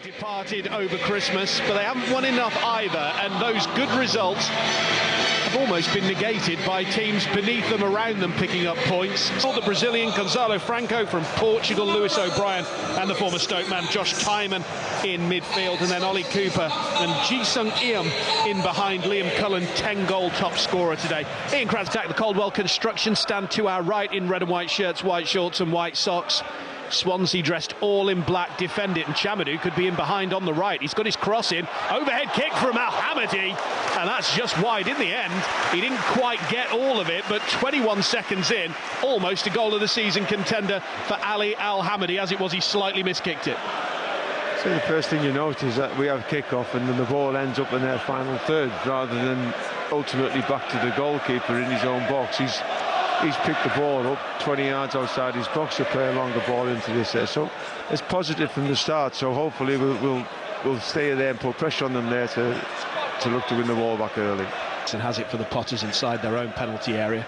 Departed over Christmas, but they haven't won enough either, and those good results have almost been negated by teams beneath them, around them, picking up points. The Brazilian Gonzalo Franco from Portugal, Lewis O'Brien and the former Stoke man Josh Tyman in midfield, and then Ollie Cooper and Ji-Sung Eum in behind. Liam Cullen, 10-goal top scorer today. Ian Kranz attack the Caldwell Construction stand to our right in red and white shirts, white shorts and white socks. Swansea dressed all in black defend it, and Chamadou could be in behind on the right. He's got his cross in, overhead kick from Alhamadi, and that's just wide in the end. He didn't quite get all of it, but 21 seconds in, almost a goal of the season contender for Ali Alhamadi. As it was, he slightly miskicked it. So the first thing you notice is that we have kick-off and then the ball ends up in their final third rather than ultimately back to the goalkeeper in his own box. He's picked the ball up 20 yards outside his box to play a longer ball into this there. So it's positive from the start. So hopefully we'll stay there and put pressure on them there to look to win the ball back early. And has it for the Potters inside their own penalty area.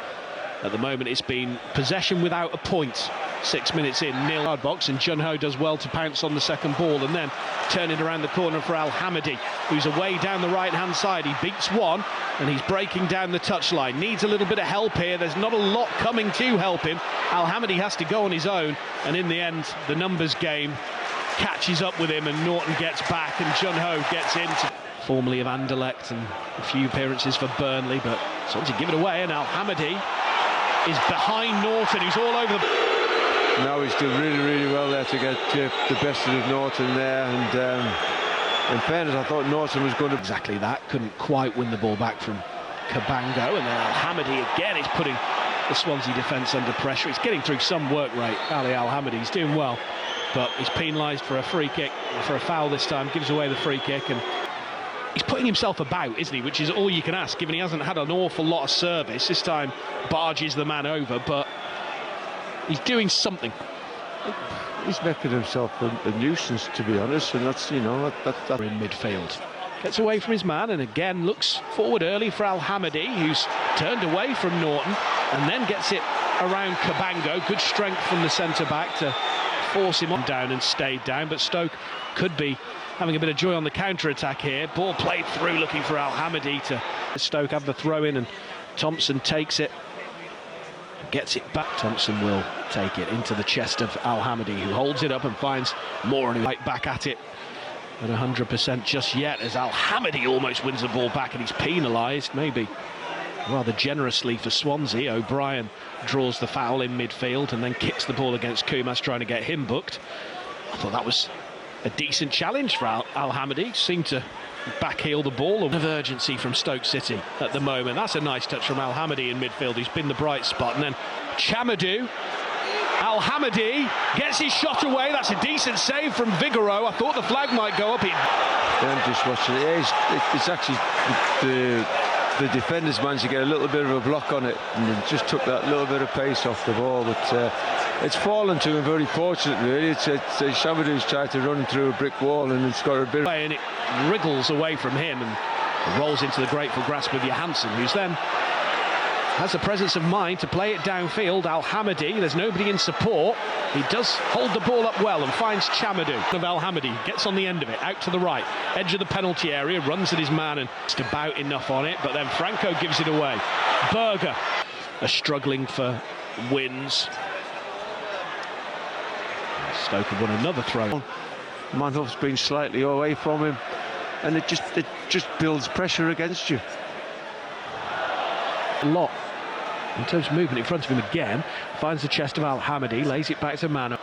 At the moment it's been possession without a point. 6 minutes in, nil hard box, and Junho does well to pounce on the second ball and then turn it around the corner for Alhamadi, who's away down the right-hand side. He beats one and he's breaking down the touchline. Needs a little bit of help here. There's not a lot coming to help him. Alhamadi has to go on his own, and in the end, the numbers game catches up with him and Norton gets back and Junho gets into. Formerly of Anderlecht and a few appearances for Burnley, but Swansea give it away, and Alhamadi is behind Norton, who's all over the... Now he's doing really well there to get the best of Norton there, and in fairness I thought Norton was going to... Exactly that, couldn't quite win the ball back from Cabango, and then Alhamadi again is putting the Swansea defence under pressure. He's getting through some work rate, Ali Alhamadi, he's doing well, but he's penalised for a free kick, for a foul this time, gives away the free kick, and he's putting himself about, isn't he, which is all you can ask, given he hasn't had an awful lot of service. This time barges the man over, but he's doing something. He's making himself a nuisance, to be honest, and that's, you know, that in midfield. Gets away from his man and again looks forward early for Alhamadi, who's turned away from Norton, and then gets it around Cabango. Good strength from the centre-back to force him on down and stayed down, but Stoke could be having a bit of joy on the counter-attack here. Ball played through, looking for Alhamadi to... Stoke have the throw-in and Thompson takes it. Gets it back. Thompson will take it into the chest of Alhamadi, who holds it up and finds Moran right back at it. At 100% just yet, as Alhamadi almost wins the ball back and he's penalised, maybe rather generously for Swansea. O'Brien draws the foul in midfield and then kicks the ball against Kumas, trying to get him booked. I thought that was a decent challenge for Alhamadi. Seemed to backheel the ball. Of urgency from Stoke City at the moment. That's a nice touch from Alhamadi in midfield. He's been the bright spot. And then Chamadou. Alhamadi gets his shot away. That's a decent save from Vigoro. I thought the flag might go up. I'm just watching it. It's actually the defenders managed to get a little bit of a block on it and just took that little bit of pace off the ball, but it's fallen to him very fortunate, really. It's Chamadou's tried to run through a brick wall and it's got a bit of... And it wriggles away from him and rolls into the grateful grasp of Johansson, who's then has the presence of mind to play it downfield. Alhamadi, there's nobody in support. He does hold the ball up well and finds Chamadou. Of Alhamadi gets on the end of it, out to the right, edge of the penalty area, runs at his man and just about enough on it, but then Franco gives it away. Berger are struggling for wins. Stoke have won another throw. Manhoef's been slightly away from him, and it just builds pressure against you. A lot in terms of movement in front of him again. Finds the chest of Alhamadi, lays it back to Mano.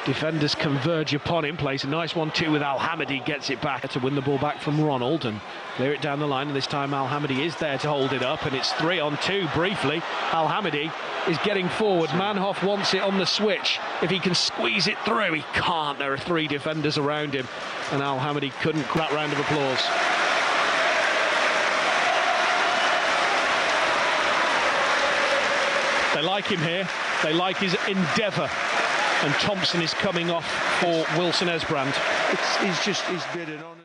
Defenders converge upon him, plays a nice 1-2 with Alhamadi, gets it back to win the ball back from Ronald and clear it down the line, and this time Alhamadi is there to hold it up, and it's 3-on-2 briefly. Alhamadi is getting forward. Manhoef wants it on the switch. If he can squeeze it through, he can't. There are three defenders around him, and Alhamadi couldn't. That round of applause. They like him here, they like his endeavour, and Thompson is coming off for Wilson Esbrand. He's bidding on it.